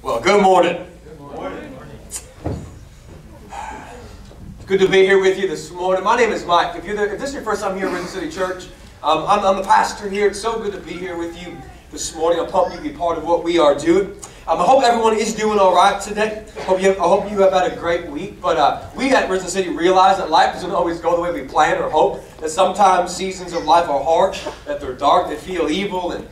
Well, good morning. Good morning. It's good to be here with you this morning. My name is Mike. If this is your first time here at Rutledge City Church, I'm the pastor here. It's so good to be here with you this morning. I'm pumped you to be part of what we are doing. I hope everyone is doing all right today. I hope you have had a great week. But we at Rutledge City realize that life doesn't always go the way we plan or hope. That sometimes seasons of life are hard, that they're dark, they feel evil, and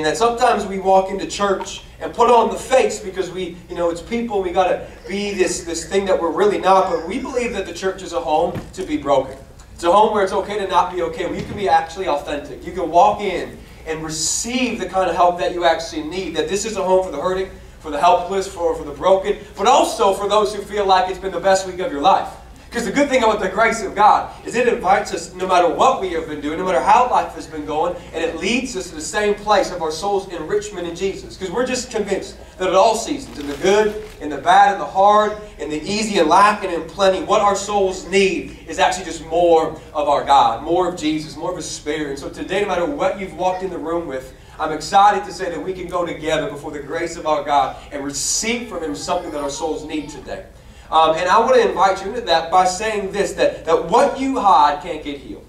that sometimes we walk into church and put on the face because it's people, we got to be this thing that we're really not. But we believe that the church is a home to be broken. It's a home where it's okay to not be okay, where you can be actually authentic. You can walk in and receive the kind of help that you actually need. That this is a home for the hurting, for the helpless, for the broken, but also for those who feel like it's been the best week of your life. Because the good thing about the grace of God is it invites us, no matter what we have been doing, no matter how life has been going, and it leads us to the same place of our soul's enrichment in Jesus. Because we're just convinced that at all seasons, in the good, in the bad, in the hard, in the easy and lacking and plenty, what our souls need is actually just more of our God, more of Jesus, more of His Spirit. And so today, no matter what you've walked in the room with, I'm excited to say that we can go together before the grace of our God and receive from Him something that our souls need today. And I want to invite you into that by saying this, that what you hide can't get healed.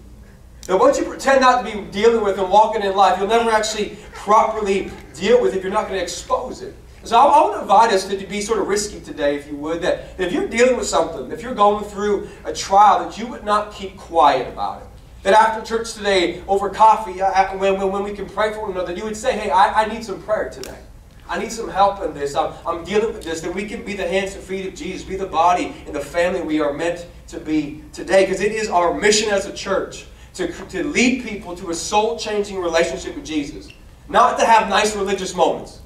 That what you pretend not to be dealing with and walking in life, you'll never actually properly deal with if you're not going to expose it. So I want to invite us to be sort of risky today, if you would, that if you're dealing with something, if you're going through a trial, that you would not keep quiet about it. That after church today, over coffee, when we can pray for one another, you would say, hey, I need some prayer today. I need some help in this. I'm dealing with this. That we can be the hands and feet of Jesus, be the body and the family we are meant to be today. Because it is our mission as a church to lead people to a soul-changing relationship with Jesus. Not to have nice religious moments.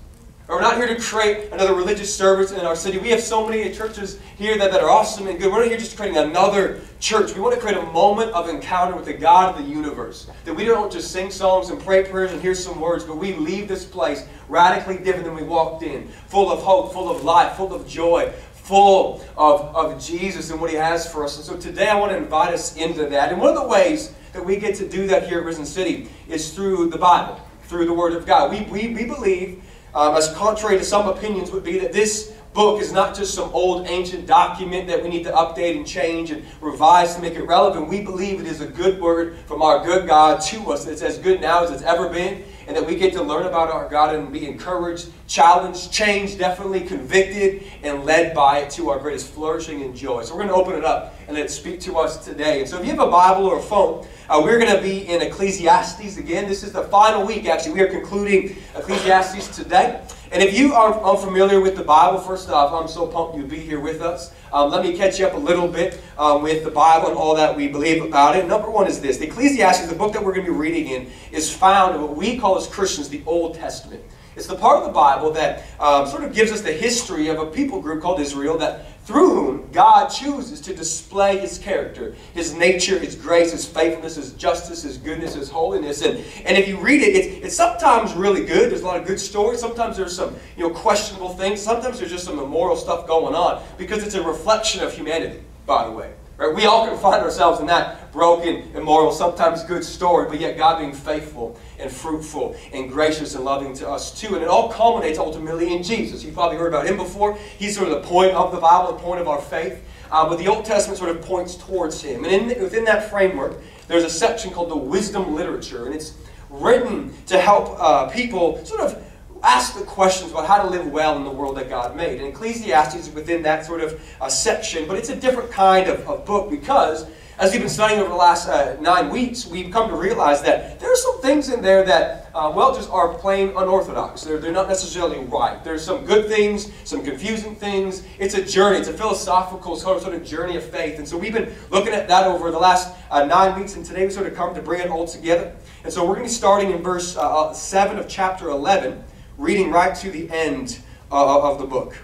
We're not here to create another religious service in our city. We have so many churches here that are awesome and good. We're not here just creating another church. We want to create a moment of encounter with the God of the universe. That we don't just sing songs and pray prayers and hear some words, but we leave this place radically different than we walked in. Full of hope, full of life, full of joy, full of Jesus and what He has for us. And so today I want to invite us into that. And one of the ways that we get to do that here at Risen City is through the Bible, through the Word of God. We believe, as contrary to some opinions would be, that this book is not just some old ancient document that we need to update and change and revise to make it relevant. We believe it is a good word from our good God to us. It's as good now as it's ever been, and that we get to learn about our God and be encouraged, challenged, changed, definitely convicted, and led by it to our greatest flourishing and joy. So we're going to open it up and let it speak to us today. And so if you have a Bible or a phone, we're going to be in Ecclesiastes again. This is the final week, actually. We are concluding Ecclesiastes today. And if you are unfamiliar with the Bible, first off, I'm so pumped you'd be here with us. Let me catch you up a little bit with the Bible and all that we believe about it. Number one is this. The Ecclesiastes, the book that we're going to be reading in, is found in what we call as Christians the Old Testament. It's the part of the Bible that sort of gives us the history of a people group called Israel, that through whom God chooses to display His character, His nature, His grace, His faithfulness, His justice, His goodness, His holiness. And if you read it, it's sometimes really good. There's a lot of good stories. Sometimes there's some questionable things. Sometimes there's just some immoral stuff going on, because it's a reflection of humanity, by the way. Right? We all can find ourselves in that broken, immoral, sometimes good story, but yet God being faithful and fruitful and gracious and loving to us too. And it all culminates ultimately in Jesus. You've probably heard about Him before. He's sort of the point of the Bible, the point of our faith. But the Old Testament sort of points towards Him. And within that framework, there's a section called the wisdom literature. And it's written to help people sort of ask the questions about how to live well in the world that God made. And Ecclesiastes is within that sort of section, but it's a different kind of book, because as we've been studying over the last 9 weeks, we've come to realize that there are some things in there that, just are plain unorthodox. They're not necessarily right. There's some good things, some confusing things. It's a journey. It's a philosophical sort of journey of faith. And so we've been looking at that over the last 9 weeks, and today we sort of come to bring it all together. And so we're going to be starting in verse 7 of chapter 11, reading right to the end of the book.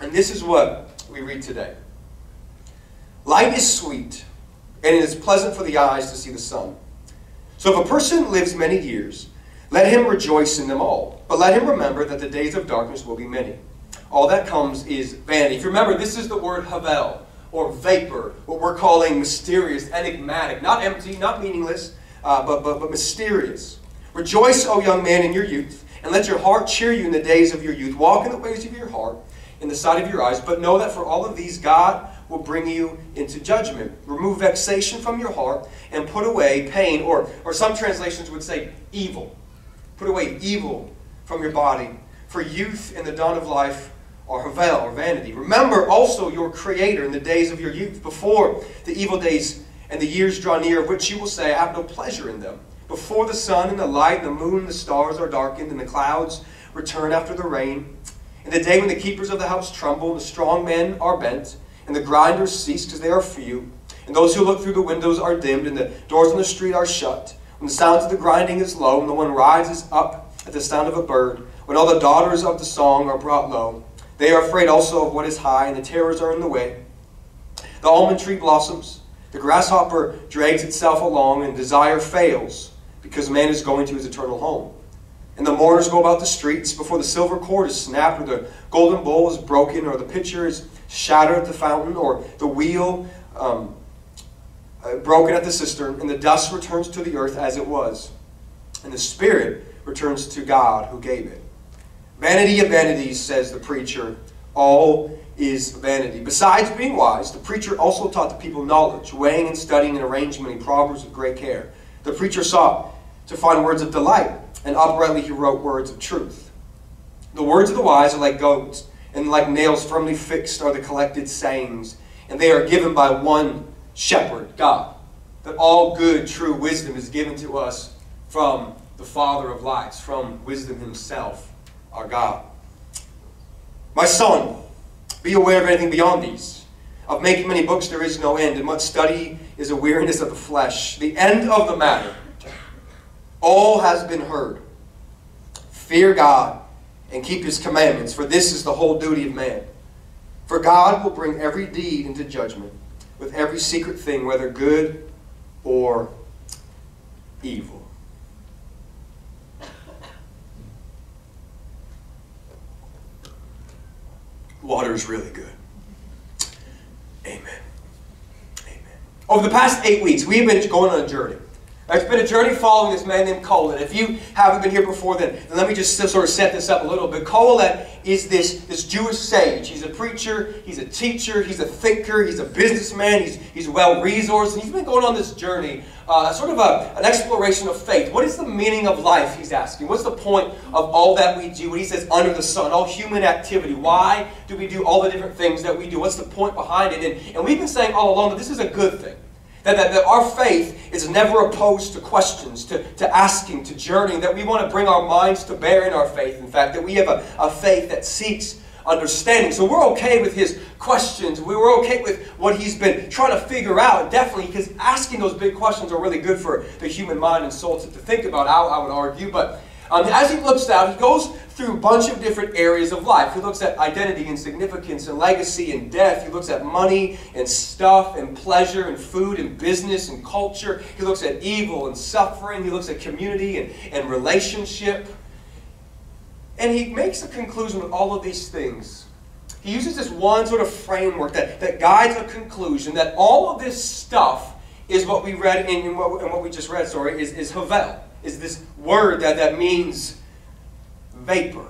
And this is what we read today. Light is sweet, and it is pleasant for the eyes to see the sun. So if a person lives many years, let him rejoice in them all. But let him remember that the days of darkness will be many. All that comes is vanity. If you remember, this is the word havel, or vapor, what we're calling mysterious, enigmatic, not empty, not meaningless, but mysterious. Rejoice, O young man, in your youth, And let your heart cheer you in the days of your youth. Walk in the ways of your heart, in the sight of your eyes. But know that for all of these, God will bring you into judgment. Remove vexation from your heart and put away pain, or some translations would say evil. Put away evil from your body. For youth and the dawn of life are havel, or vanity. Remember also your Creator in the days of your youth, before the evil days and the years draw near, of which you will say, I have no pleasure in them. Before the sun and the light and the moon and the stars are darkened, and the clouds return after the rain. In the day when the keepers of the house tremble, and the strong men are bent, and the grinders cease because they are few, and those who look through the windows are dimmed, and the doors on the street are shut. When the sound of the grinding is low, and no one rises up at the sound of a bird, when all the daughters of the song are brought low, they are afraid also of what is high, and the terrors are in the way. The almond tree blossoms, the grasshopper drags itself along, and desire fails, because man is going to his eternal home. And the mourners go about the streets before the silver cord is snapped, or the golden bowl is broken, or the pitcher is shattered at the fountain, or the wheel broken at the cistern, and the dust returns to the earth as it was, and the spirit returns to God who gave it. Vanity of vanities, says the preacher, all is vanity. Besides being wise, the preacher also taught the people knowledge, weighing and studying and arranging many proverbs with great care. The preacher sought to find words of delight, and uprightly he wrote words of truth. The words of the wise are like goads, and like nails firmly fixed are the collected sayings, and they are given by one shepherd, God. That all good, true wisdom is given to us from the Father of lights, from wisdom himself, our God. My son, be aware of anything beyond these. Of making many books there is no end, and much study is a weariness of the flesh. The end of the matter, all has been heard. Fear God and keep his commandments, for this is the whole duty of man. For God will bring every deed into judgment, with every secret thing, whether good or evil. Water is really good. Amen. Amen. Over the past 8 weeks, we've been going on a journey. It's been a journey following this man named Colin. If you haven't been here before, then let me just sort of set this up a little bit. Colin is this Jewish sage. He's a preacher, he's a teacher, he's a thinker, he's a businessman, he's well-resourced, and he's been going on this journey, sort of an exploration of faith. What is the meaning of life, he's asking? What's the point of all that we do? What he says, under the sun, all human activity. Why do we do all the different things that we do? What's the point behind it? And we've been saying all along that this is a good thing. That our faith is never opposed to questions, to asking, to journeying, that we want to bring our minds to bear in our faith. In fact, that we have a faith that seeks understanding. So we're okay with his questions. We were okay with what he's been trying to figure out, definitely, because asking those big questions are really good for the human mind and soul to think about, I would argue. But as he looks out, he goes through a bunch of different areas of life. He looks at identity and significance and legacy and death. He looks at money and stuff and pleasure and food and business and culture. He looks at evil and suffering. He looks at community and relationship. And he makes a conclusion with all of these things. He uses this one sort of framework that guides a conclusion that all of this stuff is what we read in what we just read, is havel. Is this word that means vapor,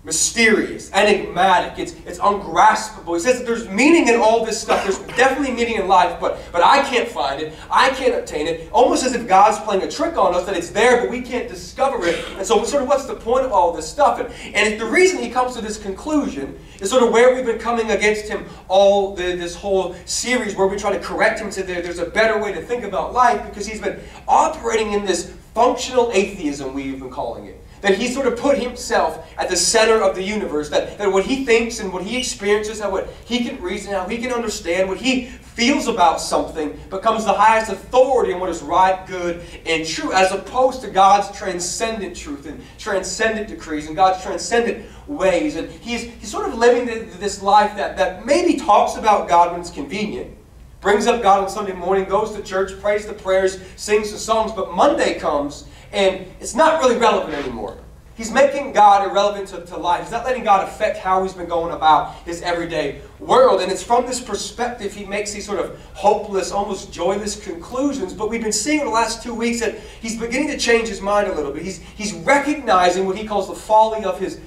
mysterious, enigmatic, it's ungraspable. He says that there's meaning in all this stuff. There's definitely meaning in life, but I can't find it. I can't obtain it. Almost as if God's playing a trick on us, that it's there, but we can't discover it. And so sort of what's the point of all this stuff? And the reason he comes to this conclusion is sort of where we've been coming against him all this whole series, where we try to correct him to there's a better way to think about life, because he's been operating in this functional atheism, we've been calling it. That he sort of put himself at the center of the universe. That what he thinks and what he experiences, how what he can reason, how he can understand, what he feels about something becomes the highest authority in what is right, good, and true, as opposed to God's transcendent truth and transcendent decrees and God's transcendent ways. And he's sort of living this life that maybe talks about God when it's convenient, brings up God on Sunday morning, goes to church, prays the prayers, sings the songs, but Monday comes and it's not really relevant anymore. He's making God irrelevant to life. He's not letting God affect how he's been going about his everyday world. And it's from this perspective he makes these sort of hopeless, almost joyless conclusions. But we've been seeing in the last 2 weeks that he's beginning to change his mind a little bit. He's recognizing what he calls the folly of his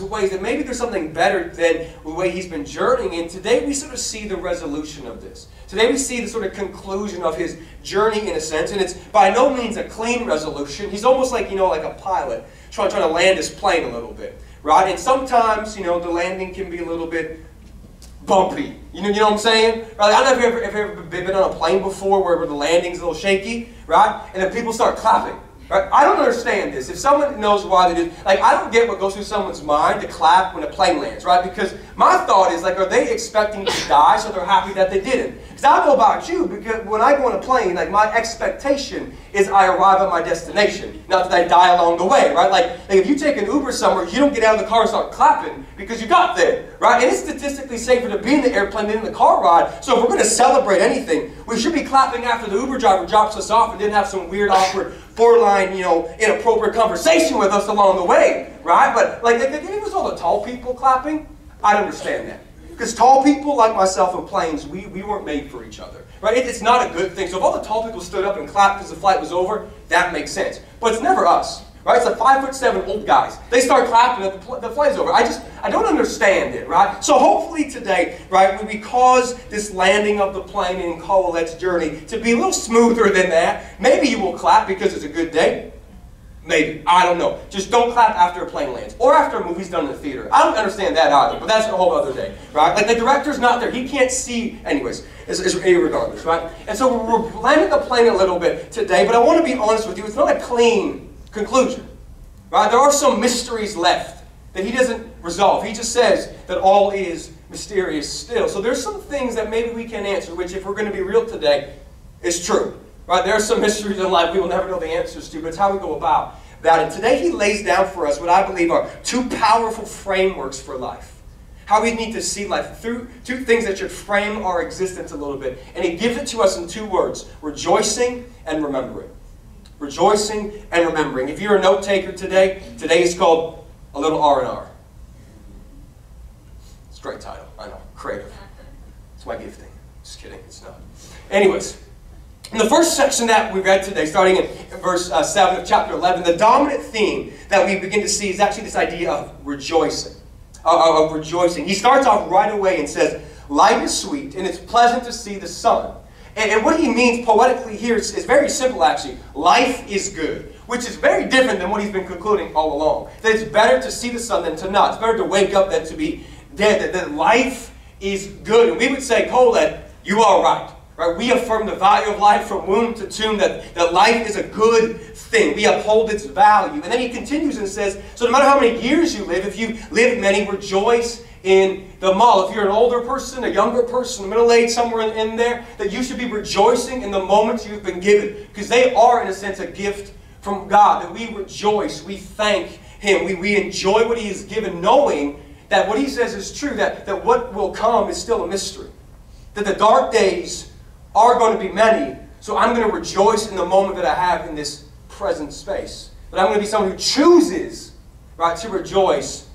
ways. That maybe there's something better than the way he's been journeying. And today we sort of see the resolution of this. Today we see the sort of conclusion of his journey in a sense. And it's by no means a clean resolution. He's almost like, like a pilot trying to land his plane a little bit, right? And sometimes, the landing can be a little bit bumpy. You know what I'm saying? Right? I don't know if you've ever been on a plane before where the landing's a little shaky, right? And then people start clapping. Right? I don't understand this. If someone knows why they do, I don't get what goes through someone's mind to clap when a plane lands, right? Because my thought is, are they expecting to die so they're happy that they didn't? Because I don't know about you, because when I go on a plane, my expectation is I arrive at my destination, not that I die along the way, right? Like if you take an Uber somewhere, you don't get out of the car and start clapping because you got there, right? And it's statistically safer to be in the airplane than in the car ride. So if we're going to celebrate anything, we should be clapping after the Uber driver drops us off and didn't have some weird, awkward, borderline, inappropriate conversation with us along the way, right? But if it was all the tall people clapping, I'd understand that. Because tall people like myself in planes, we weren't made for each other, right? It's not a good thing. So if all the tall people stood up and clapped because the flight was over, that makes sense. But it's never us, right? It's the 5'7" old guys. They start clapping and the flight's over. I don't understand it, right? So hopefully today, right, we cause this landing of the plane in Colette's journey to be a little smoother than that. Maybe you will clap because it's a good day. Maybe. I don't know. Just don't clap after a plane lands. Or after a movie's done in the theater. I don't understand that either, but that's a whole other day, right? The director's not there. He can't see. Anyways, it's irregardless, right? And so we're landing the plane a little bit today, but I want to be honest with you. It's not a clean conclusion, right? There are some mysteries left that he doesn't resolve. He just says that all is mysterious still. So there's some things that maybe we can answer, which if we're going to be real today, is true. Right? There are some mysteries in life we will never know the answers to, but it's how we go about that. And today he lays down for us what I believe are two powerful frameworks for life. How we need to see life through two things that should frame our existence a little bit. And he gives it to us in 2 words: rejoicing and remembering. Rejoicing and remembering. If you're a note taker today is called a little R&R. It's a great title. I know. Creative. It's my gifting. Just kidding. It's not. Anyways. In the first section that we read today, starting in verse 7 of chapter 11, the dominant theme that we begin to see is actually this idea of rejoicing. He starts off right away and says, light is sweet, and it's pleasant to see the sun. And what he means poetically here is very simple, actually. Life is good, which is very different than what he's been concluding all along. That it's better to see the sun than to not. It's better to wake up than to be dead. That life is good. And we would say, Colette, you are right. Right? We affirm the value of life from womb to tomb, that life is a good thing. We uphold its value. And then he continues and says, so no matter how many years you live, if you live many, rejoice in them all. If you're an older person, a younger person, middle-aged, somewhere in there, that you should be rejoicing in the moments you've been given. Because they are, in a sense, a gift from God. That we rejoice, we thank him, we enjoy what he has given, knowing that what he says is true, that what will come is still a mystery. That the dark days are going to be many, so I'm going to rejoice in the moment that I have in this present space. But I'm going to be someone who chooses, right, to rejoice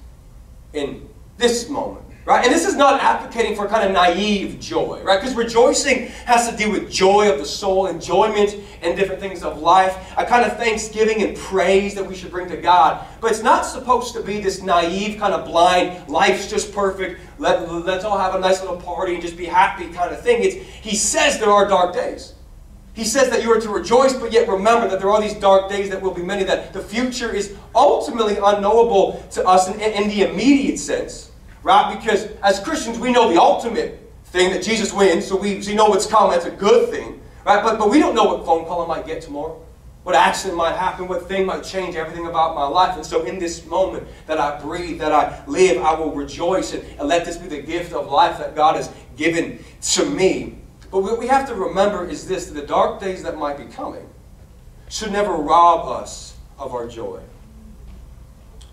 in this moment. Right? And this is not advocating for kind of naive joy, right? Because rejoicing has to do with joy of the soul, enjoyment, and different things of life. A kind of thanksgiving and praise that we should bring to God. But it's not supposed to be this naive, kind of blind, life's just perfect, let's all have a nice little party and just be happy kind of thing. He says there are dark days. He says that you are to rejoice, but yet remember that there are these dark days that will be many, that the future is ultimately unknowable to us in the immediate sense. Right? Because as Christians, we know the ultimate thing, that Jesus wins, so we know what's coming. That's a good thing. Right? But we don't know what phone call I might get tomorrow, what accident might happen, what thing might change everything about my life. And so in this moment that I breathe, that I live, I will rejoice and let this be the gift of life that God has given to me. But what we have to remember is this, that the dark days that might be coming should never rob us of our joy.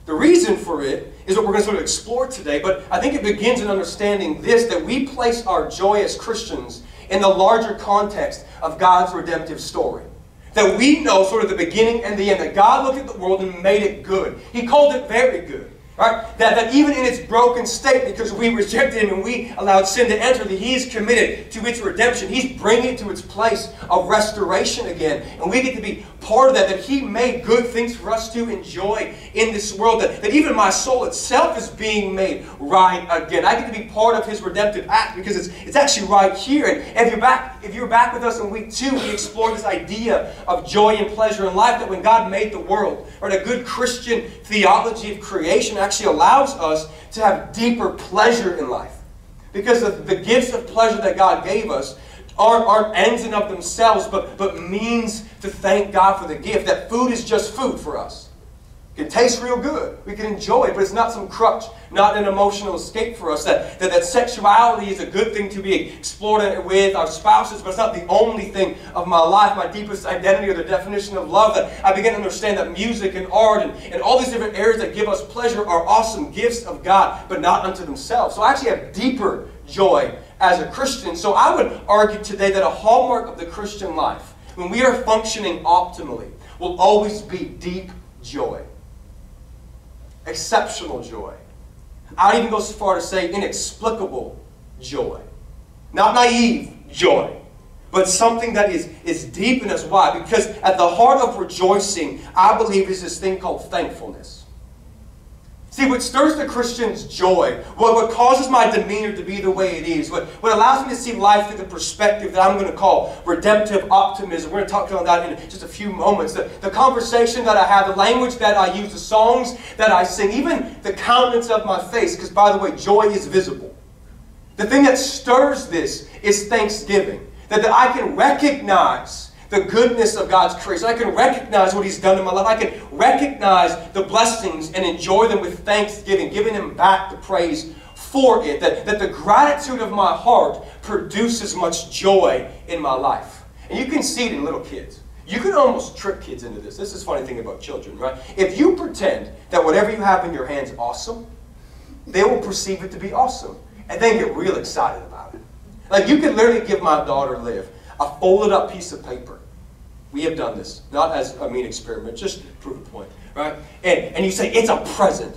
The reason for it is what we're going to sort of explore today, but I think it begins in understanding this, that we place our joy as Christians in the larger context of God's redemptive story. that we know sort of the beginning and the end, that God looked at the world and made it good. He called it very good. Right? That even in its broken state, because we rejected Him and we allowed sin to enter, that He's committed to its redemption. He's bringing it to its place of restoration again. And we get to be part of that, that He made good things for us to enjoy in this world. That even my soul itself is being made right again. I get to be part of His redemptive act because it's actually right here. And if you're back with us in week 2, we explored this idea of joy and pleasure in life, that when God made the world, or a good Christian theology of creation actually allows us to have deeper pleasure in life. Because the gifts of pleasure that God gave us aren't ends in of themselves, but means to thank God for the gift. That food is just food for us. It can taste real good. We can enjoy it, but it's not some crutch, not an emotional escape for us. That sexuality is a good thing to be explored with our spouses, but it's not the only thing of my life, my deepest identity or the definition of love. That I begin to understand that music and art and all these different areas that give us pleasure are awesome gifts of God, but not unto themselves. So I actually have deeper joy as a Christian. So I would argue today that a hallmark of the Christian life, when we are functioning optimally, will always be deep joy. Exceptional joy. I'd even go so far to say inexplicable joy. Not naive joy, but something that is deep in us. Why? Because at the heart of rejoicing, I believe, is this thing called thankfulness. See, what stirs the Christian's joy, what causes my demeanor to be the way it is, what allows me to see life through the perspective that I'm going to call redemptive optimism. We're going to talk about that in just a few moments. The conversation that I have, the language that I use, the songs that I sing, even the countenance of my face, because by the way, joy is visible. The thing that stirs this is thanksgiving. That I can recognize the goodness of God's creation. I can recognize what He's done in my life. I can recognize the blessings and enjoy them with thanksgiving, giving Him back the praise for it. That the gratitude of my heart produces much joy in my life. And you can see it in little kids. You can almost trick kids into this. This is a funny thing about children, right? If you pretend that whatever you have in your hand is awesome, they will perceive it to be awesome. And then get real excited about it. Like you could literally give my daughter Liv a folded up piece of paper. We have done this, not as a mean experiment, just to prove a point, right? And you say, it's a present.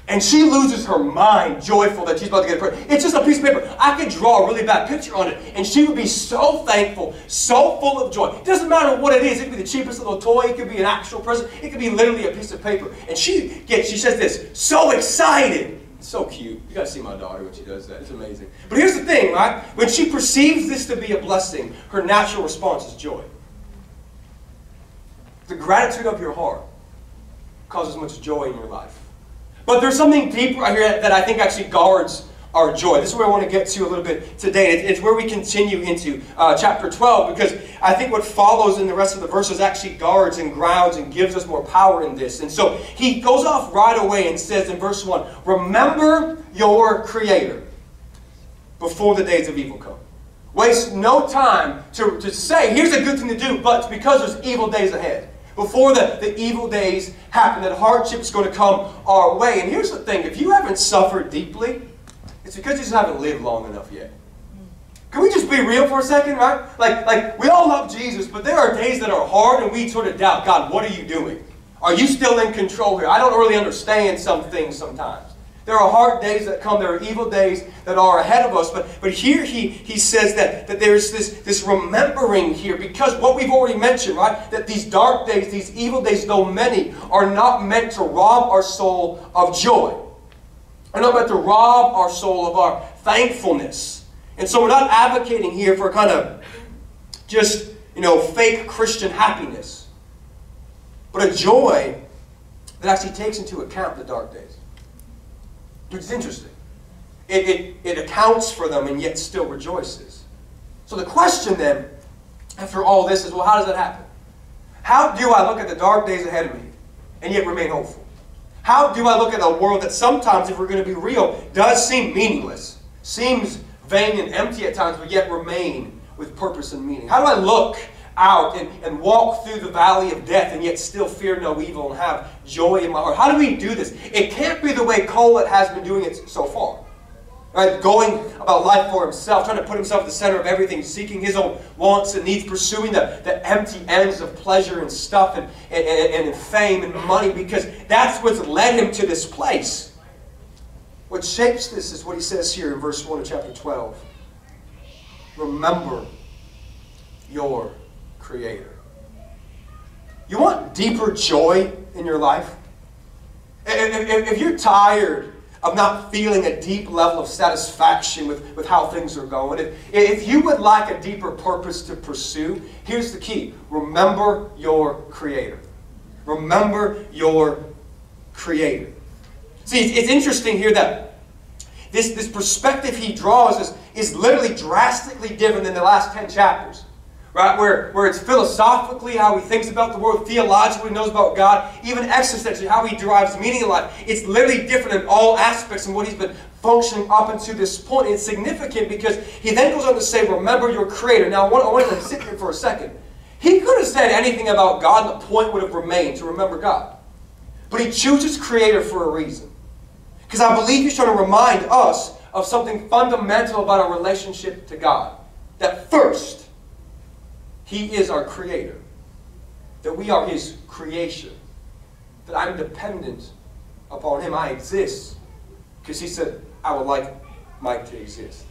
And she loses her mind, joyful that she's about to get a present. It's just a piece of paper. I could draw a really bad picture on it, and she would be so thankful, so full of joy. It doesn't matter what it is. It could be the cheapest little toy. It could be an actual present. It could be literally a piece of paper. And she says this, so excited. It's so cute. You got to see my daughter when she does that. It's amazing. But here's the thing, right? When she perceives this to be a blessing, her natural response is joy. The gratitude of your heart causes much joy in your life. But there's something deeper right here that I think actually guards our joy. This is where I want to get to a little bit today. It's where we continue into chapter 12, because I think what follows in the rest of the verses actually guards and grounds and gives us more power in this. And so he goes off right away and says in verse 1, remember your Creator before the days of evil come. Waste no time to say, here's a good thing to do, but because there's evil days ahead. Before the evil days happen, that hardship is going to come our way. And here's the thing, if you haven't suffered deeply, it's because you just haven't lived long enough yet. Can we just be real for a second, right? Like we all love Jesus, but there are days that are hard and we sort of doubt, God, what are you doing? Are you still in control here? I don't really understand some things sometimes. There are hard days that come. There are evil days that are ahead of us. But here he says that there's this remembering here, because what we've already mentioned, right? That these dark days, these evil days, though many, are not meant to rob our soul of joy. They're not meant to rob our soul of our thankfulness. And so we're not advocating here for kind of just, fake Christian happiness. But a joy that actually takes into account the dark days. Which is interesting. It accounts for them and yet still rejoices. So the question then, after all this, is, well, how does that happen? How do I look at the dark days ahead of me and yet remain hopeful? How do I look at a world that sometimes, if we're going to be real, does seem meaningless, seems vain and empty at times, but yet remain with purpose and meaning? How do I look out and walk through the valley of death and yet still fear no evil and have joy in my heart? How do we do this? It can't be the way Colette has been doing it so far. Right? Going about life for himself, trying to put himself at the center of everything, seeking his own wants and needs, pursuing the empty ends of pleasure and stuff and fame and money, because that's what's led him to this place. What shapes this is what he says here in verse 1 of chapter 12. Remember your Creator. You want deeper joy in your life? If you're tired of not feeling a deep level of satisfaction with how things are going, if you would like a deeper purpose to pursue, here's the key. Remember your Creator. Remember your Creator. See, it's interesting here that this perspective he draws is literally drastically different than the last 10 chapters. Right? Where it's philosophically how he thinks about the world, theologically knows about God, even existentially how he derives meaning in life. It's literally different in all aspects of what he's been functioning up until this point. And it's significant because he then goes on to say, remember your Creator. Now I want to sit here for a second. He could have said anything about God and the point would have remained to remember God. But he chooses Creator for a reason. Because I believe he's trying to remind us of something fundamental about our relationship to God. That first, He is our Creator. That we are His creation. That I'm dependent upon Him. I exist because He said, I would like Mike to exist.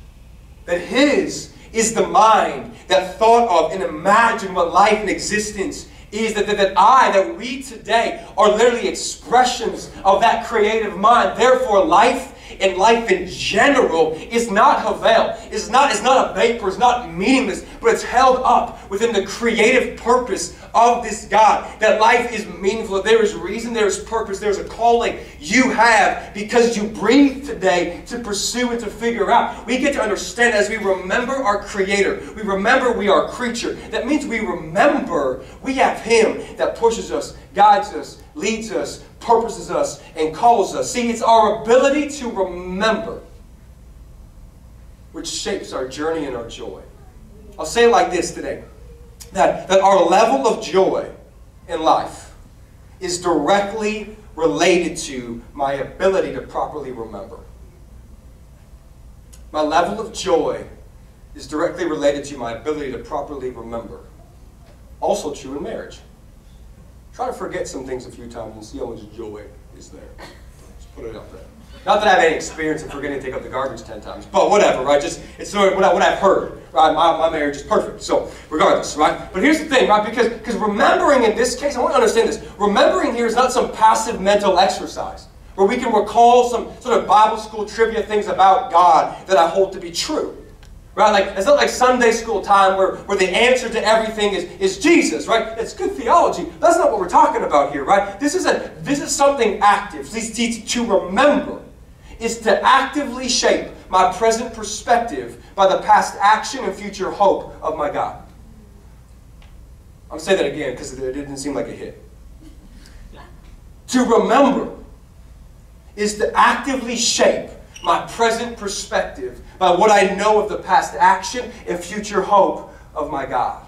That His is the mind that thought of and imagined what life and existence is. That we today are literally expressions of that creative mind. Therefore, life and life in general is not havel. It's not a vapor. It's not meaningless. But it's held up within the creative purpose of this God. That life is meaningful. There is reason. There is purpose. There's a calling you have because you breathe today to pursue and to figure out. We get to understand as we remember our Creator. We remember we are a creature. That means we remember we have Him that pushes us, guides us, leads us, purposes us, and calls us. See, it's our ability to remember which shapes our journey and our joy. I'll say it like this today. That our level of joy in life is directly related to my ability to properly remember. My level of joy is directly related to my ability to properly remember. Also true in marriage. Try to forget some things a few times and see how much joy is there. Just put it out there. Not that I have any experience in forgetting to take up the garbage 10 times, but whatever, right? Just it's sort of what I've heard, right? My marriage is perfect, so regardless, right? But here's the thing, right? Because remembering in this case, I want to understand this. Remembering here is not some passive mental exercise where we can recall some sort of Bible school trivia things about God that I hold to be true. Right? It's not like Sunday school time where the answer to everything is Jesus, right? It's good theology. That's not what we're talking about here, right? This is something active. To remember is to actively shape my present perspective by the past action and future hope of my God. I'm going to say that again because it didn't seem like a hit. To remember is to actively shape my present perspective by what I know of the past action and future hope of my God.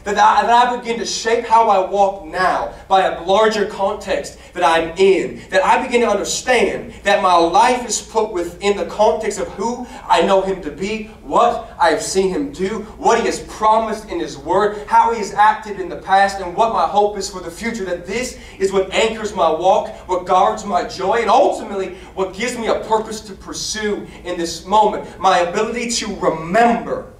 That I begin to shape how I walk now by a larger context that I'm in. That I begin to understand that my life is put within the context of who I know Him to be, what I have seen Him do, what He has promised in His Word, how He has acted in the past, and what my hope is for the future. That this is what anchors my walk, what guards my joy, and ultimately what gives me a purpose to pursue in this moment. My ability to remember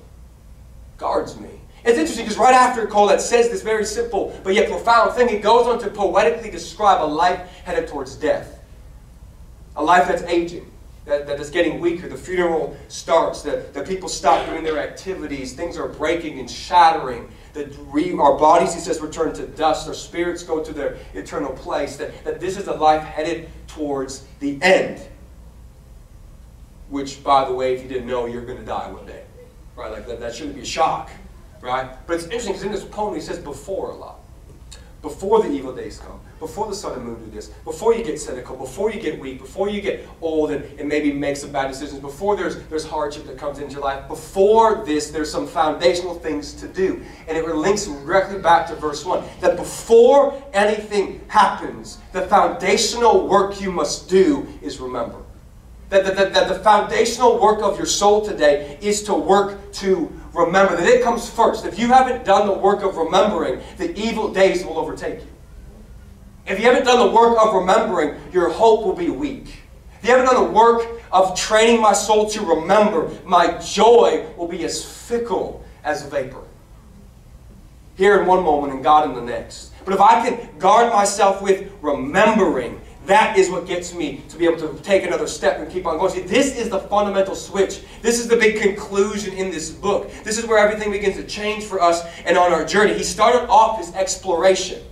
guards me. It's interesting because right after Cole that says this very simple but yet profound thing, it goes on to poetically describe a life headed towards death. A life that's aging, that is getting weaker. The funeral starts, the people stop doing their activities, things are breaking and shattering. Our bodies, he says, return to dust. Our spirits go to their eternal place. That this is a life headed towards the end. Which, by the way, if you didn't know, you're going to die one day. Right? Like that shouldn't be a shock. Right? But it's interesting because in this poem he says before a lot. Before the evil days come. Before the sun and moon do this. Before you get cynical. Before you get weak. Before you get old and maybe make some bad decisions. Before there's hardship that comes into your life. Before this, there's some foundational things to do. And it links directly back to verse 1. That before anything happens, the foundational work you must do is remember. that the foundational work of your soul today is to work to remember. That it comes first. If you haven't done the work of remembering, the evil days will overtake you. If you haven't done the work of remembering, your hope will be weak. If you haven't done the work of training my soul to remember, my joy will be as fickle as vapor. Here in one moment and God in the next. But if I can guard myself with remembering, that is what gets me to be able to take another step and keep on going. See, this is the fundamental switch. This is the big conclusion in this book. This is where everything begins to change for us and on our journey. He started off his exploration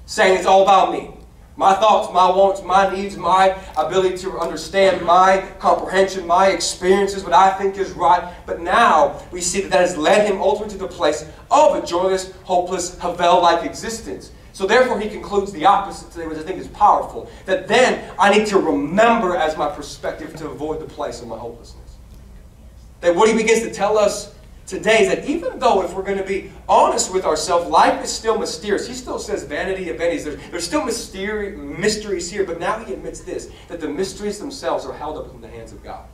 saying it's all about me. My thoughts, my wants, my needs, my ability to understand, my comprehension, my experiences, what I think is right. But now we see that has led him ultimately to the place of a joyless, hopeless, Havel-like existence. So therefore he concludes the opposite today, which I think is powerful. That then I need to remember as my perspective to avoid the place of my hopelessness. That what he begins to tell us today is that even though, if we're going to be honest with ourselves, life is still mysterious. He still says vanity of vanities. There's still mysteries here, but now he admits this, that the mysteries themselves are held up in the hands of God.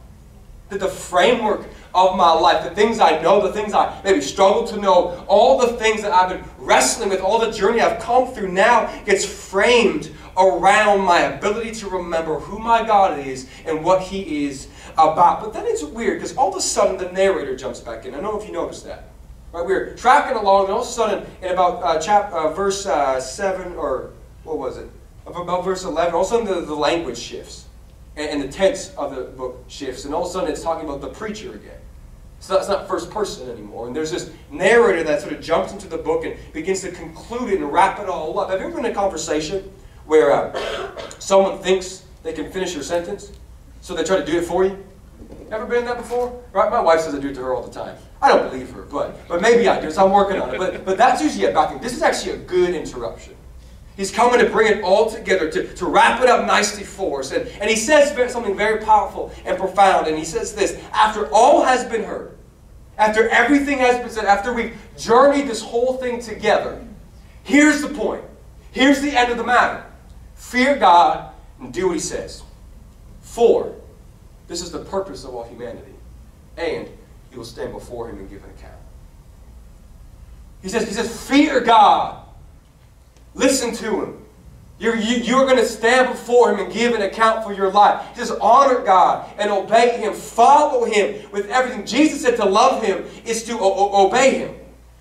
That the framework of my life, the things I know, the things I maybe struggle to know, all the things that I've been wrestling with, all the journey I've come through now gets framed around my ability to remember who my God is and what He is about. But then it's weird because all of a sudden the narrator jumps back in. I don't know if you noticed that. Right? We're tracking along, and all of a sudden in about verse 7, or what was it? About verse 11, all of a sudden the language shifts. And the tense of the book shifts. And all of a sudden it's talking about the preacher again. So that's not first person anymore. And there's this narrator that sort of jumps into the book and begins to conclude it and wrap it all up. Have you ever been in a conversation where someone thinks they can finish your sentence, so they try to do it for you? Ever been in that before? Right? My wife says I do it to her all the time. I don't believe her, but maybe I do, so I'm working on it. But that's usually a bad thing. This is actually a good interruption. He's coming to bring it all together, to wrap it up nicely for us. And he says something very powerful and profound. And he says this, after all has been heard, after everything has been said, after we've journeyed this whole thing together, here's the point. Here's the end of the matter. Fear God and do what He says. For this is the purpose of all humanity. And you will stand before Him and give an account. He says, fear God. Listen to Him. You're going to stand before Him and give an account for your life. He says, honor God and obey Him. Follow Him with everything. Jesus said to love Him is to obey Him.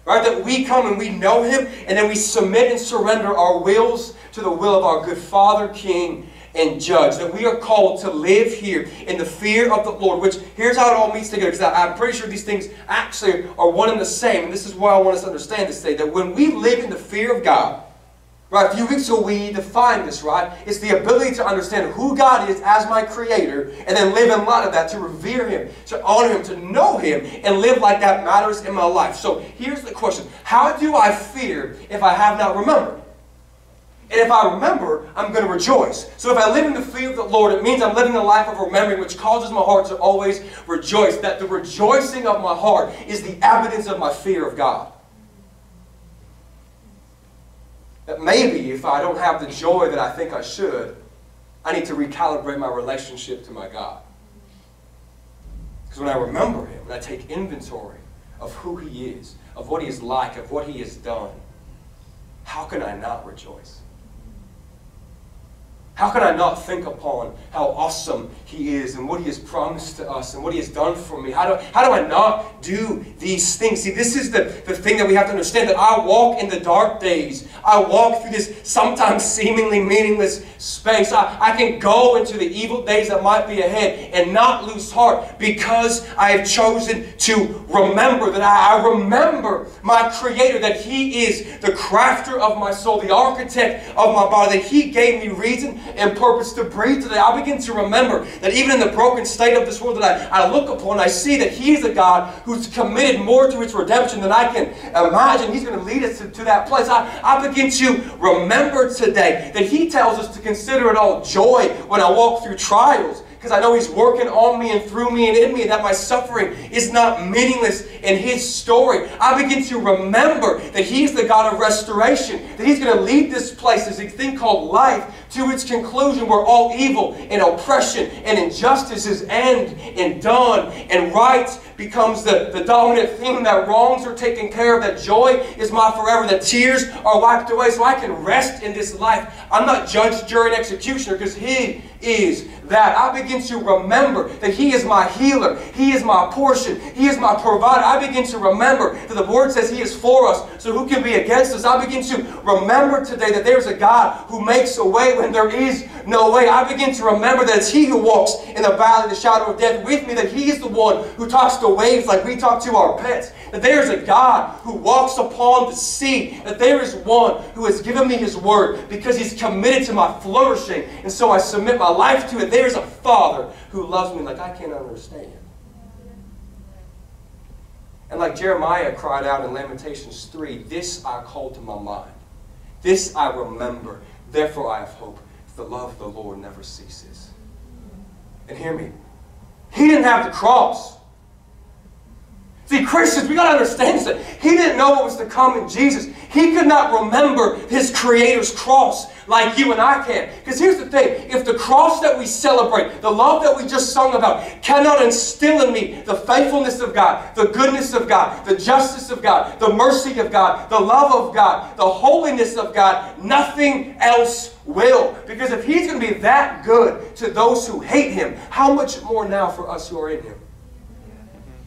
Right? That we come and we know Him, and then we submit and surrender our wills to the will of our good Father, King, and Judge. That we are called to live here in the fear of the Lord, which here's how it all meets together, because I'm pretty sure these things actually are one and the same. And this is why I want us to understand this today, that when we live in the fear of God, right, a few weeks ago we defined this, right? It's the ability to understand who God is as my Creator and then live in light of that, to revere Him, to honor Him, to know Him, and live like that matters in my life. So here's the question. How do I fear if I have not remembered? And if I remember, I'm going to rejoice. So if I live in the fear of the Lord, it means I'm living a life of remembering, which causes my heart to always rejoice. That the rejoicing of my heart is the evidence of my fear of God. That maybe if I don't have the joy that I think I should, I need to recalibrate my relationship to my God. Because when I remember Him, when I take inventory of who He is, of what He is like, of what He has done, how can I not rejoice? How can I not think upon how awesome He is and what He has promised to us and what He has done for me? How do I not do these things? See, this is the thing that we have to understand, that I walk in the dark days. I walk through this sometimes seemingly meaningless space. I can go into the evil days that might be ahead and not lose heart because I have chosen to remember, that I remember my Creator, that He is the crafter of my soul, the architect of my body, that He gave me reason and purpose to breathe today. I begin to remember that even in the broken state of this world that I look upon, I see that He is a God who's committed more to its redemption than I can imagine. He's going to lead us to that place. I begin to remember today that He tells us to consider it all joy when I walk through trials, because I know He's working on me and through me and in me, and that my suffering is not meaningless in His story. I begin to remember that He's the God of restoration, that He's going to lead this place, this thing called life, to its conclusion, where all evil and oppression and injustices end and done, and right becomes the dominant theme, that wrongs are taken care of, that joy is my forever, that tears are wiped away, so I can rest in this life. I'm not judge, jury, and executioner, because He is that. I begin to remember that He is my healer. He is my portion. He is my provider. I begin to remember that the Word says He is for us, so who can be against us? I begin to remember today that there's a God who makes a way when there is no way. I begin to remember that it's He who walks in the valley of the shadow of death with me, that He is the one who talks to waves like we talk to our pets, that there is a God who walks upon the sea, that there is one who has given me His Word because He's committed to my flourishing, and so I submit my life to it. There's a Father who loves me like I can't understand. And like Jeremiah cried out in Lamentations 3, this I call to my mind, this I remember, therefore I have hope. The love of the Lord never ceases. And hear me, He didn't have the cross. See, Christians, we got to understand that He didn't know what was to come in Jesus. He could not remember His Creator's cross like you and I can. Because here's the thing, if the cross that we celebrate, the love that we just sung about, cannot instill in me the faithfulness of God, the goodness of God, the justice of God, the mercy of God, the love of God, the holiness of God, nothing else will. Because if He's going to be that good to those who hate Him, how much more now for us who are in Him?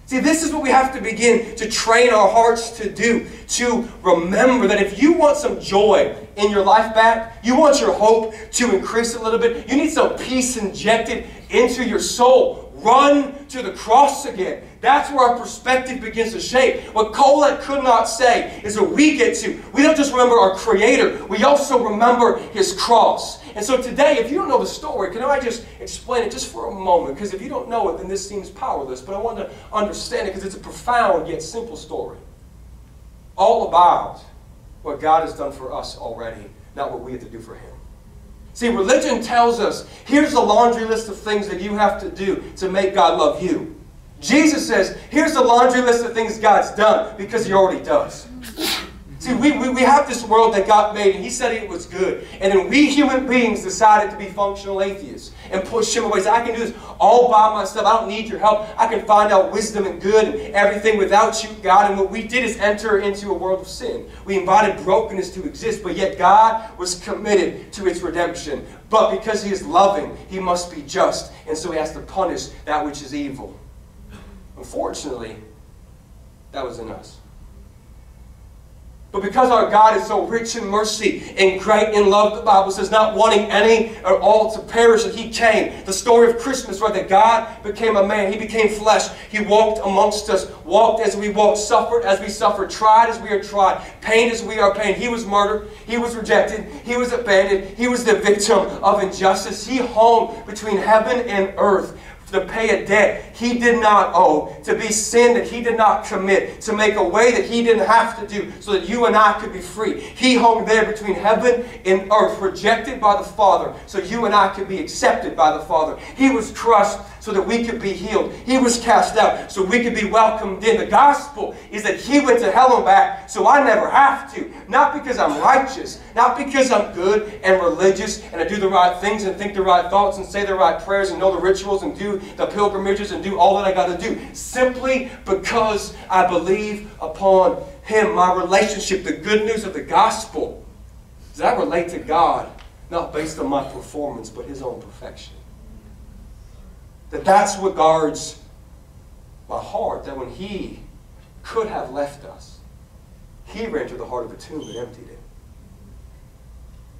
See, this is what we have to begin to train our hearts to do, to remember that if you want some joy in your life back, you want your hope to increase a little bit, you need some peace injected into your soul, run to the cross again. That's where our perspective begins to shape. What Colette could not say is that we get to, we don't just remember our Creator, we also remember His cross. And so today, if you don't know the story, can I just explain it just for a moment? Because if you don't know it, then this seems powerless. But I want to understand it because it's a profound yet simple story. All about what God has done for us already, not what we have to do for Him. See, religion tells us, here's a laundry list of things that you have to do to make God love you. Jesus says, here's a laundry list of things God's done because He already does. See, we have this world that God made, and He said it was good. And then we human beings decided to be functional atheists and push Him away. So I can do this all by myself. I don't need your help. I can find out wisdom and good and everything without you, God. And what we did is enter into a world of sin. We invited brokenness to exist, but yet God was committed to its redemption. But because He is loving, He must be just. And so He has to punish that which is evil. Unfortunately, that was in us. But because our God is so rich in mercy and great in love, the Bible says, not wanting any or all to perish, that He came. The story of Christmas, right? That God became a man. He became flesh. He walked amongst us, walked as we walked, suffered as we suffered, tried as we are tried, pained as we are pained. He was murdered. He was rejected. He was abandoned. He was the victim of injustice. He hung between heaven and earth to pay a debt He did not owe, to be sin that He did not commit, to make a way that He didn't have to do, so that you and I could be free. He hung there between heaven and earth, rejected by the Father, so you and I could be accepted by the Father. He was crushed so that we could be healed. He was cast out so we could be welcomed in. The gospel is that He went to hell and back so I never have to. Not because I'm righteous, not because I'm good and religious and I do the right things and think the right thoughts and say the right prayers and know the rituals and do the pilgrimages and do all that I got to do. Simply because I believe upon Him. My relationship, the good news of the gospel, is that I relate to God not based on my performance but His own perfection. That's what guards my heart, that when He could have left us, He ran to the heart of a tomb and emptied it.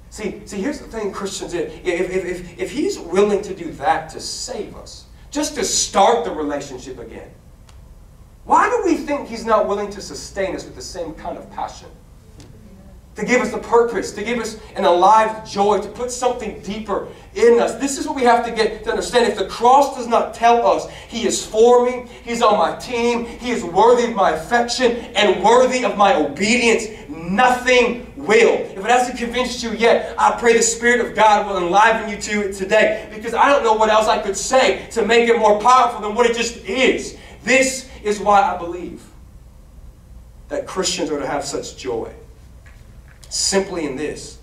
See, here's the thing, Christians, if He's willing to do that to save us, just to start the relationship again, why do we think He's not willing to sustain us with the same kind of passion? To give us the purpose, to give us an alive joy, to put something deeper in us. This is what we have to get to understand. If the cross does not tell us He is for me, He's on my team, He is worthy of my affection and worthy of my obedience, nothing will. If it hasn't convinced you yet, I pray the Spirit of God will enliven you to it today, because I don't know what else I could say to make it more powerful than what it just is. This is why I believe that Christians are to have such joy. Simply in this.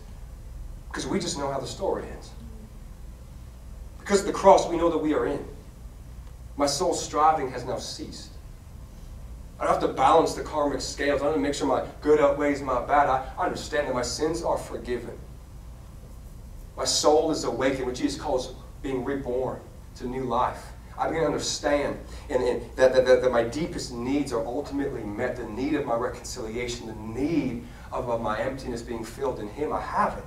Because we just know how the story ends. Because of the cross, we know that we are in. My soul's striving has now ceased. I don't have to balance the karmic scales. I don't have to make sure my good outweighs my bad. I understand that my sins are forgiven. My soul is awakened, what Jesus calls being reborn to new life. I begin to understand that my deepest needs are ultimately met. The need of my reconciliation, the need of my emptiness being filled in Him. I have it.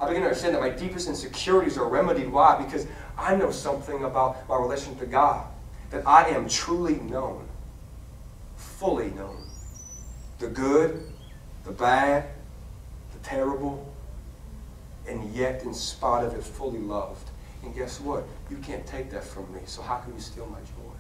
I begin to understand that my deepest insecurities are remedied. Why? Because I know something about my relation to God. That I am truly known. Fully known. The good, the bad, the terrible, and yet in spite of it fully loved. And guess what? You can't take that from me, so how can you steal my joy?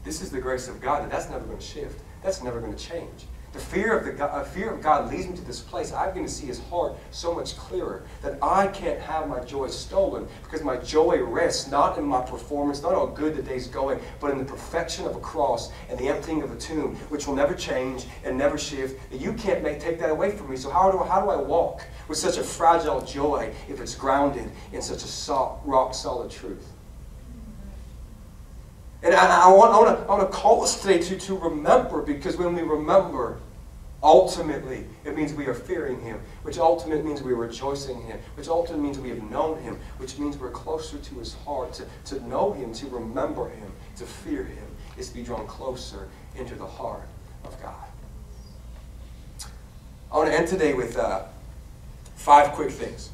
This is the grace of God. That's never going to shift. That's never going to change. The fear of God leads me to this place. I begin to see His heart so much clearer that I can't have my joy stolen, because my joy rests not in my performance, not how good the day's going, but in the perfection of a cross and the emptying of a tomb, which will never change and never shift. You can't take that away from me. So how do I walk with such a fragile joy if it's grounded in such a rock-solid truth? And I want to call us today to remember, because when we remember, ultimately, it means we are fearing Him, which ultimately means we are rejoicing in Him, which ultimately means we have known Him, which means we're closer to His heart. To know Him, to remember Him, to fear Him, is to be drawn closer into the heart of God. I want to end today with 5 quick things.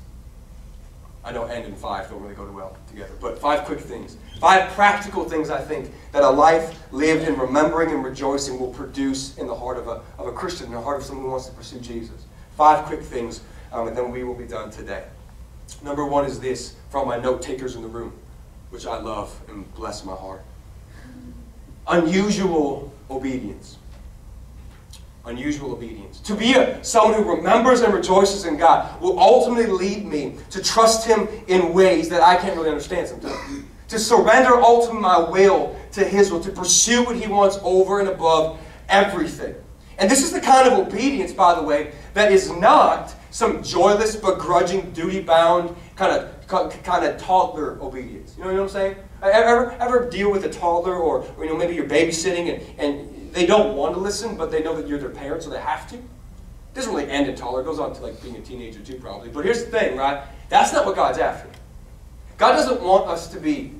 I know end and 5 don't really go well together, but 5 quick things. 5 practical things, I think, that a life lived in remembering and rejoicing will produce in the heart of a Christian, in the heart of someone who wants to pursue Jesus. 5 quick things, and then we will be done today. Number 1 is this, for all my note takers in the room, which I love and bless my heart. Unusual obedience. Unusual obedience. To be someone who remembers and rejoices in God will ultimately lead me to trust Him in ways that I can't really understand sometimes. To surrender ultimately my will to His will, to pursue what He wants over and above everything. And this is the kind of obedience, by the way, that is not some joyless, begrudging, duty-bound, kind of toddler obedience. You know what I'm saying? Ever deal with a toddler, or maybe you're babysitting and they don't want to listen, but they know that you're their parent, so they have to? It doesn't really end in toddler. It goes on to like being a teenager too, probably. But here's the thing, right? That's not what God's after. God doesn't want us to be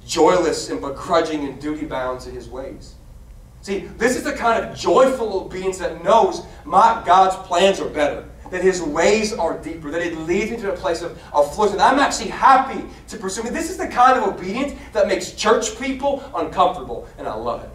joyless and begrudging and duty-bound to His ways. See, this is the kind of joyful obedience that knows God's plans are better, that His ways are deeper, that it leads me to a place of flourishing. I'm actually happy to pursue it. This is the kind of obedience that makes church people uncomfortable, and I love it.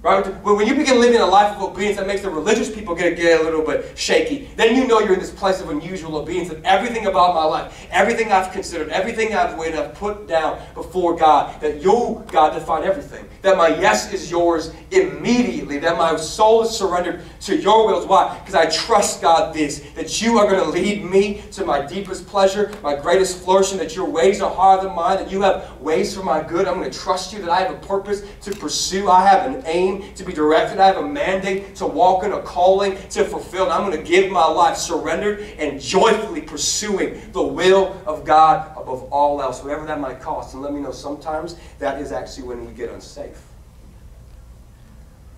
Right? When you begin living a life of obedience that makes the religious people get a little bit shaky, then you know you're in this place of unusual obedience, that everything about my life, everything I've considered, everything I've weighed, I've put down before God, that you, God, define everything. That my yes is yours immediately, that my soul is surrendered to your wills. Why? Because I trust, God, that you are going to lead me to my deepest pleasure, my greatest flourishing, that your ways are higher than mine, that you have ways for my good. I'm going to trust you, that I have a purpose to pursue. I have an aim to be directed. I have a mandate to walk in, a calling to fulfill. And I'm going to give my life surrendered and joyfully pursuing the will of God above all else, whatever that might cost. And let me know, sometimes that is actually when we get unsafe.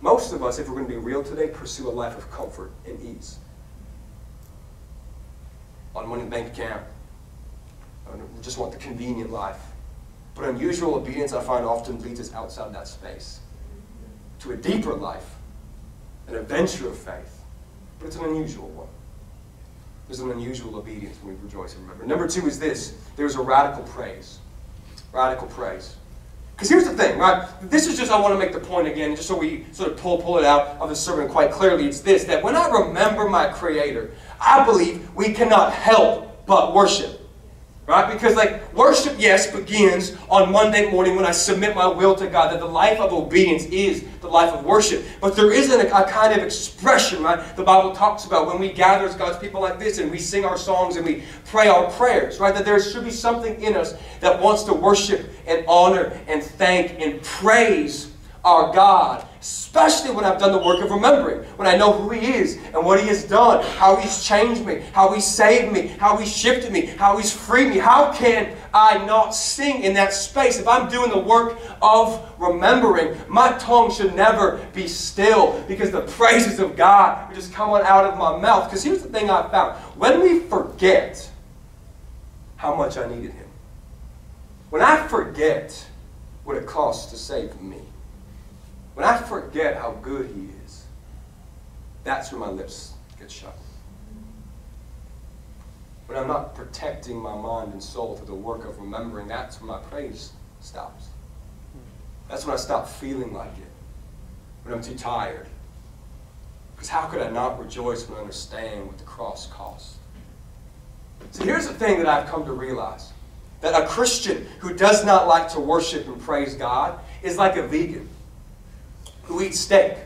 Most of us, if we're going to be real today, pursue a life of comfort and ease. On money in the bank account. We just want the convenient life. But unusual obedience, I find, often leads us outside that space to a deeper life, an adventure of faith. But it's an unusual one. There's an unusual obedience when we rejoice and remember. Number 2 is this. There's a radical praise. Radical praise. Because here's the thing, right? This is just, I want to make the point again, just so we sort of pull it out of the sermon quite clearly. It's this, that when I remember my Creator, I believe we cannot help but worship. Right? Because worship, yes, begins on Monday morning when I submit my will to God. That the life of obedience is the life of worship. But there isn't a kind of expression, right? The Bible talks about when we gather as God's people like this and we sing our songs and we pray our prayers, right? That there should be something in us that wants to worship and honor and thank and praise our God, especially when I've done the work of remembering, when I know who He is and what He has done, how He's changed me, how He's saved me, how He's shifted me, how He's freed me. How can I not sing in that space? If I'm doing the work of remembering, my tongue should never be still, because the praises of God are just coming out of my mouth. Because here's the thing I've found. When we forget how much I needed Him, when I forget what it costs to save me, when I forget how good He is, that's when my lips get shut. When I'm not protecting my mind and soul through the work of remembering, that's when my praise stops. That's when I stop feeling like it, when I'm too tired. Because how could I not rejoice when I understand what the cross cost? So here's the thing that I've come to realize. That a Christian who does not like to worship and praise God is like a vegan who eats steak. You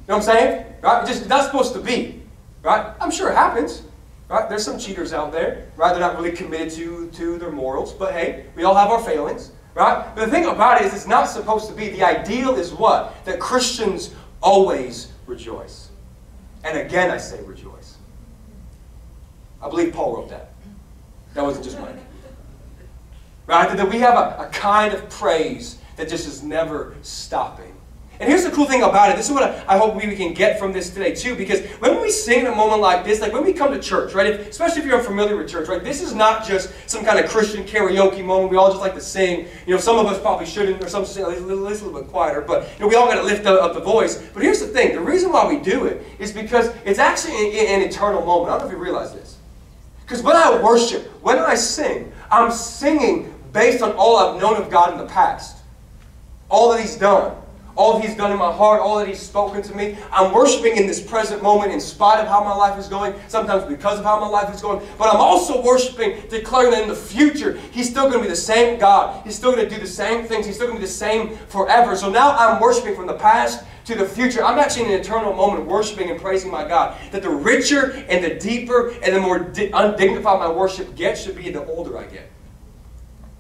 know what I'm saying? Right? It's not supposed to be. Right? I'm sure it happens. Right? There's some cheaters out there. Right? They're not really committed to their morals. But hey, we all have our failings. Right? But the thing about it is it's not supposed to be. The ideal is what? That Christians always rejoice. And again I say rejoice. I believe Paul wrote that. That wasn't just mine. Right? That we have a kind of praise that just is never stopping. And here's the cool thing about it. This is what I hope we can get from this today too. Because when we sing in a moment like this, like when we come to church, right? Especially if you're unfamiliar with church, right? This is not just some kind of Christian karaoke moment. We all just like to sing. You know, some of us probably shouldn't, or some sing a little bit quieter. But you know, we all got to lift up the voice. But here's the thing. The reason why we do it is because it's actually an eternal moment. I don't know if you realize this. Because when I worship, when I sing, I'm singing based on all I've known of God in the past. All that He's done. All that He's done in my heart. All that He's spoken to me. I'm worshiping in this present moment in spite of how my life is going. Sometimes because of how my life is going. But I'm also worshiping, declaring that in the future, He's still going to be the same God. He's still going to do the same things. He's still going to be the same forever. So now I'm worshiping from the past to the future. I'm actually in an eternal moment of worshiping and praising my God. That the richer and the deeper and the more undignified my worship gets should be the older I get.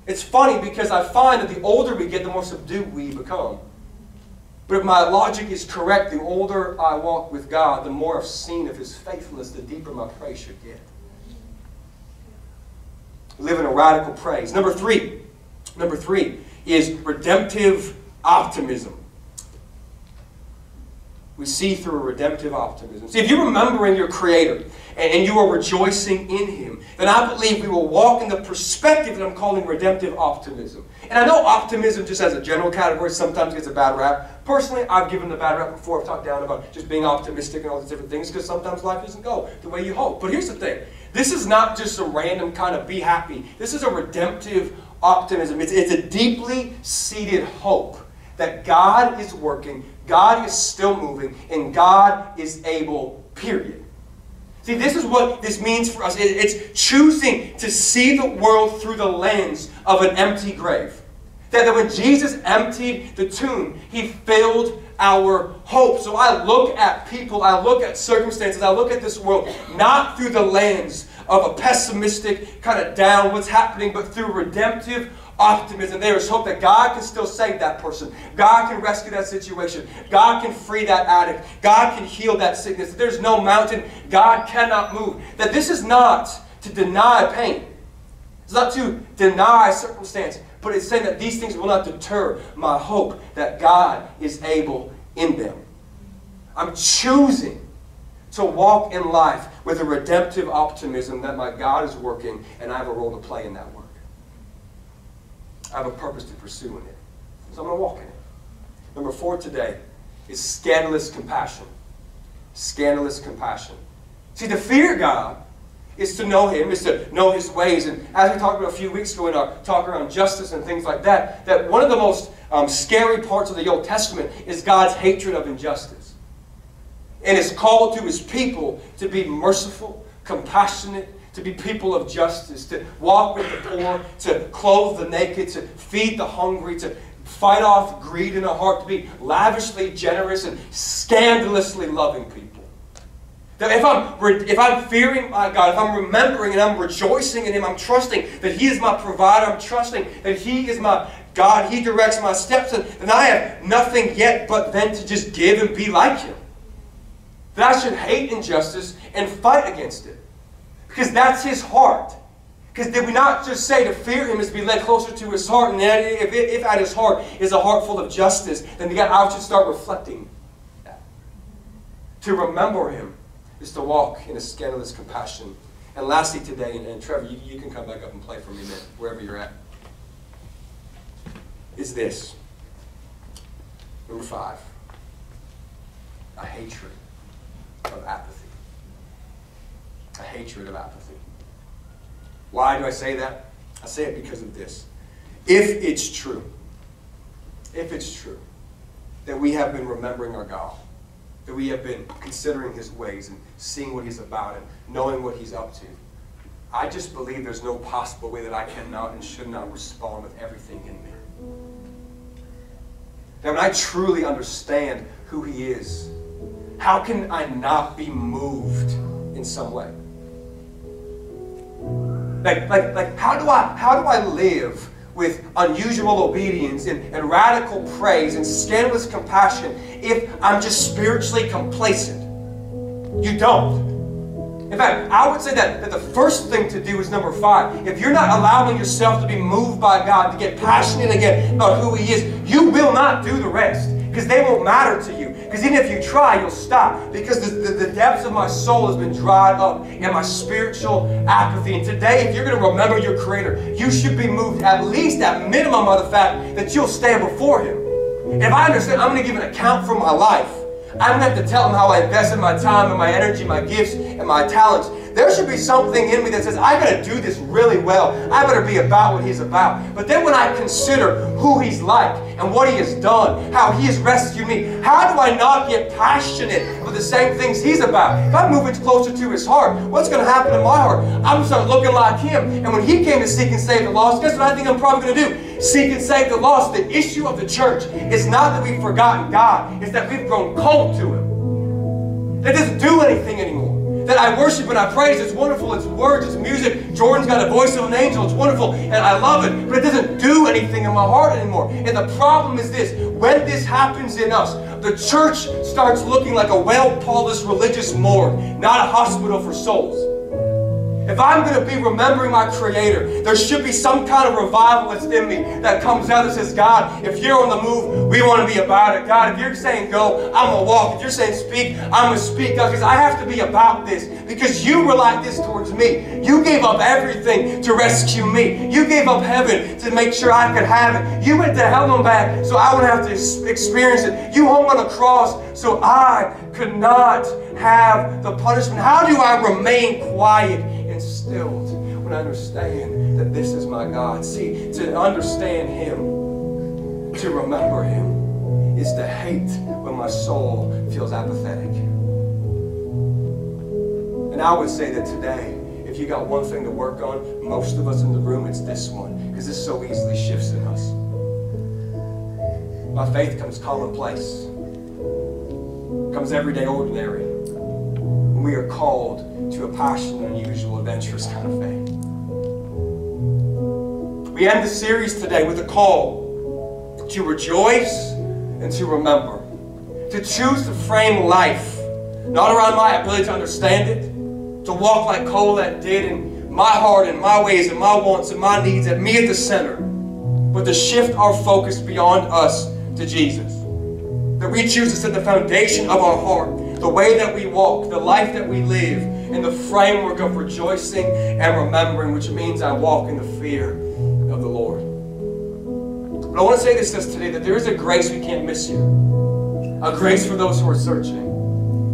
It's funny because I find that the older we get, the more subdued we become. But if my logic is correct, the older I walk with God, the more I've seen of His faithfulness, the deeper my praise should get. Live in a radical praise. Number three is redemptive optimism. We see through a redemptive optimism. See, if you're remembering your Creator and you are rejoicing in Him, then I believe we will walk in the perspective that I'm calling redemptive optimism. And I know optimism just as a general category sometimes gets a bad rap. Personally, I've given the bad rap before. I've talked down about just being optimistic and all these different things because sometimes life doesn't go the way you hope. But here's the thing. This is not just some random kind of be happy. This is a redemptive optimism. It's a deeply seated hope that God is working, God is still moving, and God is able, period. See, this is what this means for us. It's choosing to see the world through the lens of an empty grave. That when Jesus emptied the tomb, He filled our hope. So I look at people, I look at circumstances, I look at this world, not through the lens of a pessimistic, kind of down what's happening, but through redemptive optimism. There is hope that God can still save that person. God can rescue that situation. God can free that addict. God can heal that sickness. There's no mountain God cannot move. That this is not to deny pain. It's not to deny circumstance. But it's saying that these things will not deter my hope that God is able in them. I'm choosing to walk in life with a redemptive optimism that my God is working and I have a role to play in that work. I have a purpose to pursue in it. So I'm going to walk in it. Number 4 today is scandalous compassion. Scandalous compassion. See, to fear God is to know Him, is to know His ways. And as we talked about a few weeks ago in our talk around justice and things like that, that one of the most scary parts of the Old Testament is God's hatred of injustice. And His call to His people to be merciful, compassionate, to be people of justice, to walk with the poor, to clothe the naked, to feed the hungry, to fight off greed in our heart, to be lavishly generous and scandalously loving people. That if I'm fearing my God, if I'm remembering and I'm rejoicing in Him, I'm trusting that He is my provider, I'm trusting that He is my God, He directs my steps, and I have nothing yet but then to just give and be like Him. That I should hate injustice and fight against it. Because that's His heart. Because did we not just say to fear Him is to be led closer to His heart? And if at His heart is a heart full of justice, then I should start reflecting that. To remember Him is to walk in a scandalous compassion. And lastly today, and Trevor, you can come back up and play for me a minute, wherever you're at, is this. Number 5. A hatred of apathy. A hatred of apathy. Why do I say that? I say it because of this. If it's true that we have been remembering our God, that we have been considering His ways and seeing what He's about and knowing what He's up to, I just believe there's no possible way that I cannot and should not respond with everything in me. That when I truly understand who He is, how can I not be moved in some way? Like how do I live with unusual obedience and radical praise and scandalous compassion if I'm just spiritually complacent? You don't. In fact, I would say that the first thing to do is number 5. If you're not allowing yourself to be moved by God, to get passionate again about who He is, you will not do the rest. Because they won't matter to you. Because even if you try, you'll stop. Because the depths of my soul has been dried up in my spiritual apathy. And today, if you're going to remember your Creator, you should be moved at least at minimum by the fact that you'll stand before Him. And if I understand, I'm going to give an account for my life. I'm going to have to tell Him how I invested my time and my energy, my gifts and my talents. There should be something in me that says, I got to do this really well. I better be about what He's about. But then when I consider who He's like and what He has done, how He has rescued me, how do I not get passionate for the same things He's about? If I'm moving closer to His heart, what's going to happen in my heart? I'm going to start looking like Him. And when He came to seek and save the lost, guess what I think I'm probably going to do? Seek and save the lost. The issue of the church is not that we've forgotten God. It's that we've grown cold to Him. That doesn't do anything anymore. That I worship and I praise. It's wonderful. It's words. It's music. Jordan's got a voice of an angel. It's wonderful. And I love it. But it doesn't do anything in my heart anymore. And the problem is this. When this happens in us, the church starts looking like a well-polished religious morgue, not a hospital for souls. If I'm going to be remembering my Creator, there should be some kind of revival that's in me that comes out and says, God, if you're on the move, we want to be about it. God, if you're saying go, I'm going to walk. If you're saying speak, I'm going to speak. God, because I have to be about this. Because you were like this towards me. You gave up everything to rescue me. You gave up heaven to make sure I could have it. You went to hell and back so I wouldn't have to experience it. You hung on a cross so I could not have the punishment. How do I remain quiet and stilled when I understand that this is my God? See, to understand Him, to remember Him, is to hate when my soul feels apathetic. And I would say that today, if you got one thing to work on, most of us in the room, it's this one, because this so easily shifts in us. My faith comes commonplace, comes everyday ordinary. We are called to a passionate, unusual, adventurous kind of faith. We end the series today with a call to rejoice and to remember. To choose to frame life, not around my ability to understand it, to walk like Colette did in my heart and my ways and my wants and my needs, at me at the center, but to shift our focus beyond us to Jesus. That we choose to set the foundation of our heart, the way that we walk, the life that we live, in the framework of rejoicing and remembering, which means I walk in the fear of the Lord. But I want to say this today, that there is a grace we can't miss here. A grace for those who are searching.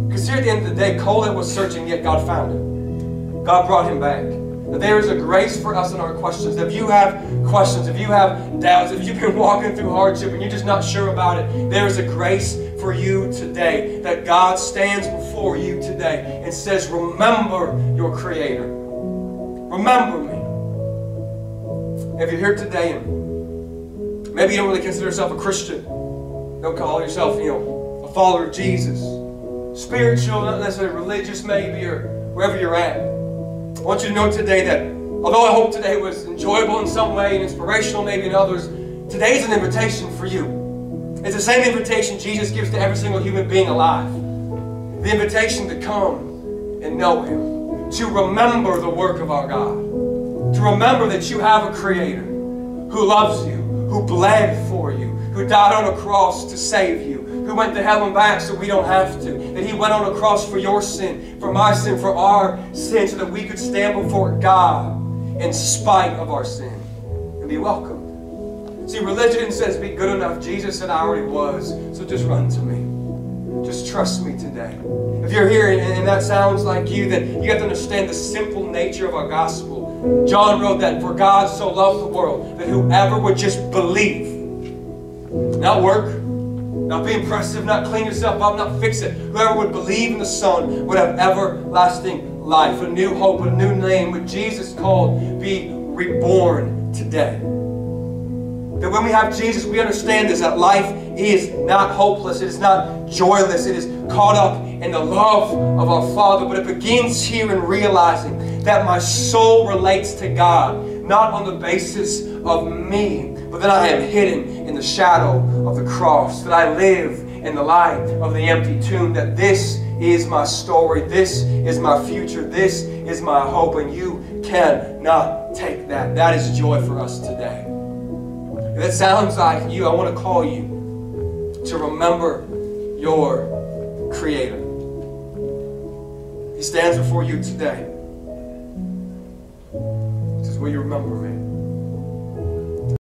Because here at the end of the day, Colette was searching, yet God found him. God brought him back. That there is a grace for us in our questions. If you have questions, if you have doubts, if you've been walking through hardship and you're just not sure about it, there is a grace for you today. That God stands before you today and says, remember your Creator. Remember me. If you're here today and maybe you don't really consider yourself a Christian, don't call yourself, a follower of Jesus, spiritual, not necessarily religious maybe, or wherever you're at, I want you to know today that although I hope today was enjoyable in some way and inspirational maybe in others, Today is an invitation for you. It's the same invitation Jesus gives to every single human being alive. The invitation to come and know Him. To remember the work of our God. To remember that you have a Creator who loves you, who bled for you, who died on a cross to save you, who went to hell and back so we don't have to, that He went on a cross for your sin, for my sin, for our sin, so that we could stand before God in spite of our sin and be welcomed. See, religion says be good enough. Jesus said I already was, so just run to me. Just trust me today. If you're here and that sounds like you, then you have to understand the simple nature of our gospel. John wrote that, for God so loved the world that whoever would just believe, not work, not be impressive, not clean yourself up, not fix it. Whoever would believe in the Son would have everlasting life, a new hope, a new name, what Jesus called be reborn today. That when we have Jesus, we understand this, that life is not hopeless, it is not joyless, it is caught up in the love of our Father. But it begins here in realizing that my soul relates to God, not on the basis of me, but that I am hidden in the shadow of the cross, that I live in the light of the empty tomb, that this is my story, this is my future, this is my hope, and you cannot take that. That is joy for us today. If that sounds like you, I want to call you to remember your Creator. He stands before you today. He says, will you remember me?